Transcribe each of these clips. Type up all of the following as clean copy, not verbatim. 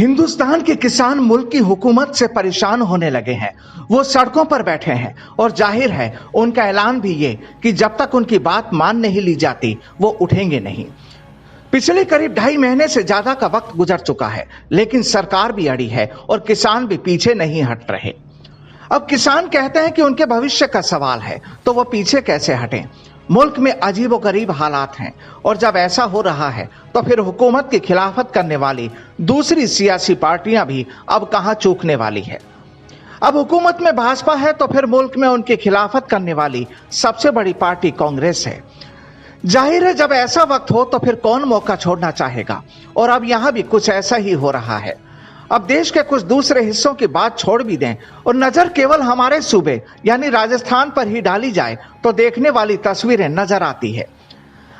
हिंदुस्तान के किसान मुल्क की हुकूमत से परेशान होने लगे हैं। वो सड़कों पर बैठे हैं और जाहिर है उनका ऐलान भी ये कि जब तक उनकी बात मान नहीं ली जाती वो उठेंगे नहीं। पिछले करीब 2.5 महीने से ज्यादा का वक्त गुजर चुका है, लेकिन सरकार भी अड़ी है और किसान भी पीछे नहीं हट रहे। अब किसान कहते हैं कि उनके भविष्य का सवाल है, तो वो पीछे कैसे हटें। मुल्क में अजीबोगरीब हालात हैं और जब ऐसा हो रहा है तो फिर हुकूमत की खिलाफत करने वाली दूसरी सियासी पार्टियां भी अब कहां चूकने वाली है। अब हुकूमत में भाजपा है तो फिर मुल्क में उनकी खिलाफत करने वाली सबसे बड़ी पार्टी कांग्रेस है। जाहिर है जब ऐसा वक्त हो तो फिर कौन मौका छोड़ना चाहेगा, और अब यहां भी कुछ ऐसा ही हो रहा है। अब देश के कुछ दूसरे हिस्सों की बात छोड़ भी दें और नजर केवल हमारे सूबे यानी राजस्थान पर ही डाली जाए तो देखने वाली तस्वीरें नजर आती है।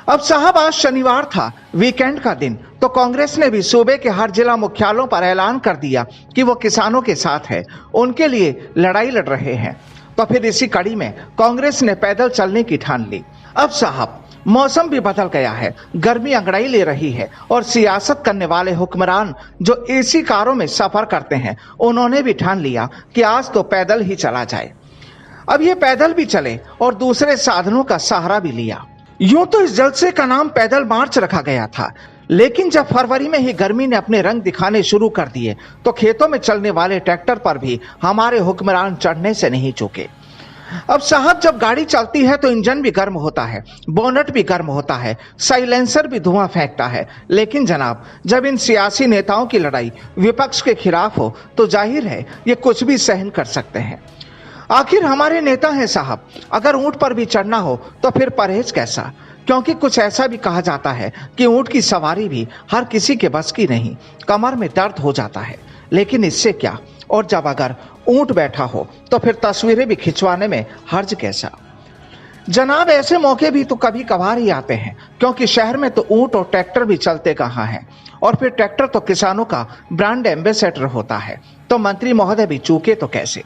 अब साहब आज शनिवार था, वीकेंड का दिन, तो कांग्रेस ने भी सूबे के हर जिला मुख्यालयों पर ऐलान कर दिया कि वो किसानों के साथ है, उनके लिए लड़ाई लड़ रहे हैं। तो फिर इसी कड़ी में कांग्रेस ने पैदल चलने की ठान ली। अब साहब मौसम भी बदल गया है, गर्मी अंगड़ाई ले रही है और सियासत करने वाले हुक्मरान जो एसी कारों में सफर करते हैं उन्होंने भी ठान लिया कि आज तो पैदल ही चला जाए। अब ये पैदल भी चले और दूसरे साधनों का सहारा भी लिया। यूं तो इस जलसे का नाम पैदल मार्च रखा गया था, लेकिन जब फरवरी में ही गर्मी ने अपने रंग दिखाने शुरू कर दिए तो खेतों में चलने वाले ट्रैक्टर पर भी हमारे हुक्मरान चढ़ने से नहीं चूके। अब साहब जब गाड़ी चलती है तो इंजन भी गर्म होता है, बोनट भी गर्म होता है, साइलेंसर भी धुआं फेंकता है। लेकिन जनाब जब इन सियासी नेताओं की लड़ाई विपक्ष के खिलाफ हो तो जाहिर है ये कुछ भी सहन कर सकते हैं। आखिर हमारे नेता हैं साहब, अगर ऊंट पर भी चढ़ना हो तो फिर परहेज कैसा, क्योंकि कुछ ऐसा भी कहा जाता है कि ऊंट की सवारी भी हर किसी के बस की नहीं, कमर में दर्द हो जाता है। लेकिन इससे क्या, और जब अगर ऊंट बैठा हो तो फिर तस्वीरें भी खिंचवाने में हर्ज कैसा। जनाब ऐसे मौके भी तो कभी कभार ही आते हैं, क्योंकि शहर में तो ऊंट और ट्रैक्टर भी चलते कहाँ हैं, और फिर ट्रैक्टर तो किसानों का ब्रांड एम्बेसडर होता है, तो मंत्री महोदय भी चूके तो कैसे।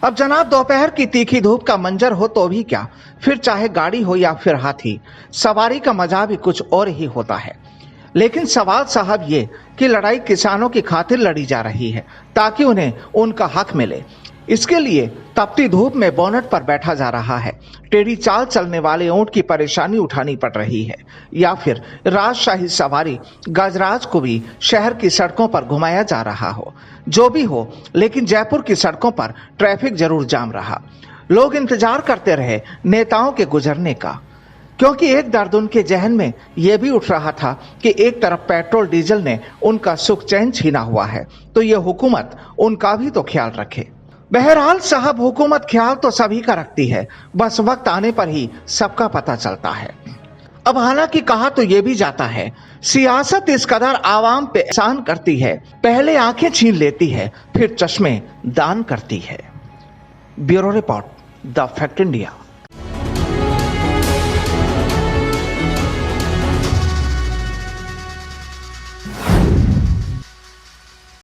अब जनाब दोपहर की तीखी धूप का मंजर हो तो भी क्या, फिर चाहे गाड़ी हो या फिर हाथी, सवारी का मजा भी कुछ और ही होता है। लेकिन सवाल साहब ये कि लड़ाई किसानों की खातिर लड़ी जा रही है ताकि उन्हें उनका हक मिले। इसके लिए तपती धूप में बोनट पर बैठा जा रहा है, टेढ़ी चाल चलने वाले ऊंट की परेशानी उठानी पड़ रही है, या फिर राजशाही सवारी गजराज को भी शहर की सड़कों पर घुमाया जा रहा हो। जो भी हो, लेकिन जयपुर की सड़कों पर ट्रैफिक जरूर जाम रहा। लोग इंतजार करते रहे नेताओं के गुजरने का, क्योंकि एक दर्द उनके जहन में यह भी उठ रहा था कि एक तरफ पेट्रोल डीजल ने उनका सुख चैन छीना हुआ है, तो यह हुकूमत उनका भी तो ख्याल रखे। बहरहाल साहब हुकूमत ख्याल तो सभी का रखती है, बस वक्त आने पर ही सबका पता चलता है। अब हालांकि कहा तो यह भी जाता है, सियासत इस कदर आवाम पे एहसान करती है, पहले आंखें छीन लेती है फिर चश्मे दान करती है। Bureau report, the fact India.